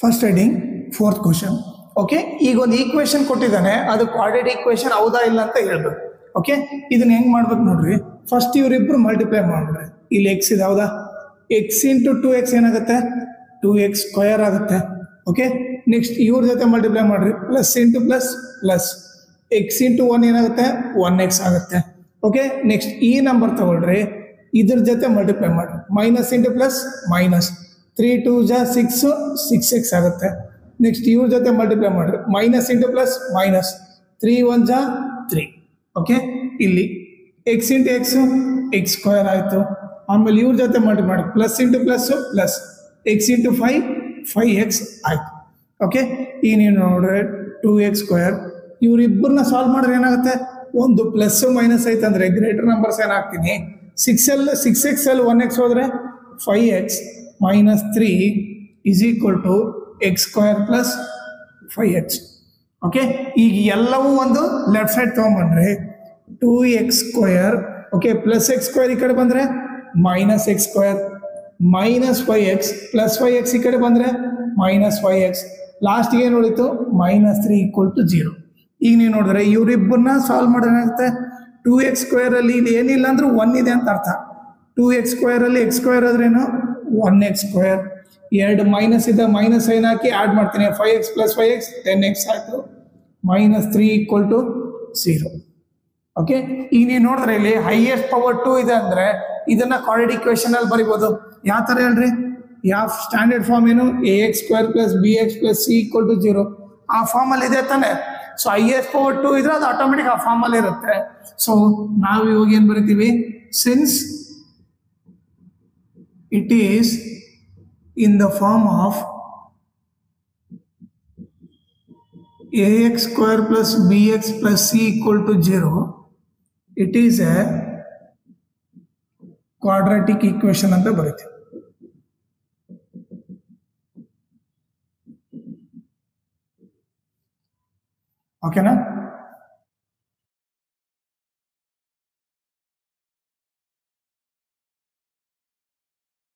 First heading fourth question. Okay, ಈಗ ಒಂದು equation ಕೊಟ್ಟಿದ್ದಾನೆ, ಅದು ಕ್ವಾಡ್ರೇಟಿಕ್ ಈಕ್ವೇಶನ್ ಹೌದಾ ಇಲ್ಲ ಅಂತ ಹೇಳ್ಬೇಕು. ಓಕೆ, ಇದನ್ನ ಹೆಂಗ್ ಮಾಡ್ಬೇಕು ನೋಡ್ರಿ. ಫಸ್ಟ್ ಇವರಿಬ್ರು ಮಲ್ಟಿಪ್ಲೈ ಮಾಡ್ಬಿಡ್ರಿ. ಇಲ್ಲಿ ಎಕ್ಸ್ ಇದೆ ಹೌದಾ, ಎಕ್ಸ್ ಇಂಟು 2x ಏನಾಗುತ್ತೆ, 2x ಸ್ಕ್ವೇರ್ ಆಗುತ್ತೆ. ಓಕೆ, ನೆಕ್ಸ್ಟ್ ಇವ್ರ ಜೊತೆ ಮಲ್ಟಿಪ್ಲೈ ಮಾಡ್ರಿ, plus into plus plus, X into 1 ಏನಾಗುತ್ತೆ, 1x ಆಗುತ್ತೆ. ಓಕೆ, ನೆಕ್ಸ್ಟ್ ಈ ನಂಬರ್ ತಗೊಳ್ರಿ, ಇದ್ರ ಜೊತೆ ಮಲ್ಟಿಪ್ಲೈ ಮಾಡ್ರಿ, ಮೈನಸ್ ಇಂಟು ಪ್ಲಸ್ ಮೈನಸ್, 3 2 ಜಾ 6 6x ಆಗುತ್ತೆ. ನೆಕ್ಸ್ಟ್ ಇವ್ರ ಜೊತೆ ಮಲ್ಟಿಪ್ಲೈ ಮಾಡ್ರಿ, ಮೈನಸ್ ಇಂಟು ಪ್ಲಸ್ ಮೈನಸ್, 3 1 ಜಾ 3. ಓಕೆ, ಇಲ್ಲಿ ಎಕ್ಸ್ ಇಂಟು ಎಕ್ಸ್ ಸ್ಕ್ವೇರ್ ಆಯಿತು. ಆಮೇಲೆ ಇವ್ರ ಜೊತೆ ಮಲ್ಟಿಪ್ಲೈ ಮಾಡಿ, plus into plus plus, X into 5x ಆಯಿತು. ಓಕೆ, ಈಗ ನೀವು ನೋಡ್ರೆ 2x ಸ್ಕ್ವೇರ್, ಇವರಿಬ್ಬರನ್ನ ಸಾಲ್ವ್ ಮಾಡಿದ್ರೆ ಏನಾಗುತ್ತೆ, ಒಂದು ಪ್ಲಸ್ ಮೈನಸ್ ಐತೆ ಅಂದರೆ ಗ್ರೇಟರ್ ನಂಬರ್ಸ್ ಏನಾಗ್ತೀನಿ, 6x ಅಲ್ಲಿ 1x ಹೋದರೆ 5x minus 3 is equal to x square plus 5x. Okay, ಈಗ ಎಲ್ಲವೂ ಒಂದು ಲೆಫ್ಟ್ ಸೈಡ್ ತೊಗೊಂಬಂದ್ರೆ 2x square, okay, plus x square ಈ ಕಡೆ ಬಂದರೆ minus x square, minus 5x plus 5x ಈ ಕಡೆ ಬಂದರೆ ಮೈನಸ್ 5x, ಲಾಸ್ಟ್ಗೆ ಏನು ಉಳಿತು ಮೈನಸ್ 3 ಈಕ್ವಲ್ ಟು 0. ಈಗ ನೀವು ನೋಡಿದ್ರೆ ಇವರಿಬ್ಬರನ್ನ ಸಾಲ್ವ್ ಮಾಡಿದ್ರೆ ಏನಾಗುತ್ತೆ, 2x ಸ್ಕ್ವೇರ್ ಅಲ್ಲಿ ಇಲ್ಲಿ ಏನಿಲ್ಲ ಅಂದ್ರೆ 1 ಇದೆ ಅಂತ ಅರ್ಥ. 2x ಸ್ಕ್ವೇರ್ ಅಲ್ಲಿ ಎಕ್ಸ್ ಸ್ಕ್ವೇರ್ ಆದ್ರೇನು 1x ಸ್ಕ್ವೇರ್, ಎರಡು ಮೈನಸ್ ಇದೆ, ಮೈನಸ್ ಸೈನ್ ಹಾಕಿ ಆಡ್ ಮಾಡ್ತೀನಿ, 5x ಪ್ಲಸ್ 5x 10x ಆಯಿತು, ಮೈನಸ್ 3 ಈಕ್ವಲ್ ಟು 0. ಓಕೆ, ಈಗ ನೀವು ನೋಡಿದ್ರೆ ಇಲ್ಲಿ ಹೈಯೆಸ್ಟ್ ಪವರ್ 2 ಇದೆ ಅಂದರೆ ಇದನ್ನ ಕ್ವಾಡ್ರೇಟಿಕ್ ಈಕ್ವೇಶನ್ ಅಲ್ಲಿ ಬರಿಬೋದು. ಯಾವ ಥರ ಹೇಳ್ರಿ, ಯಾವ ಸ್ಟ್ಯಾಂಡರ್ಡ್ ಫಾರ್ಮ್ ಏನು, ax square plus bx plus c equal to 0 ಆ ಫಾರ್ಮಲ್ಲಿ ಇದೆ ತಾನೆ. ಸೊ ಹೈಯೆಸ್ಟ್ ಪವರ್ 2 ಇದ್ರೆ ಅದು ಆಟೋಮೆಟಿಕ್ ಆ ಫಾರ್ಮಲ್ಲಿ ಇರುತ್ತೆ. ಸೊ ನಾವು ಇವಾಗ ಏನು ಬರಿತೀವಿ, since it is in the form of ax square plus bx plus c equal to 0, it is a quadratic equation ಅಂತ ಬರೀತೀವಿ. ಓಕೆನಾ?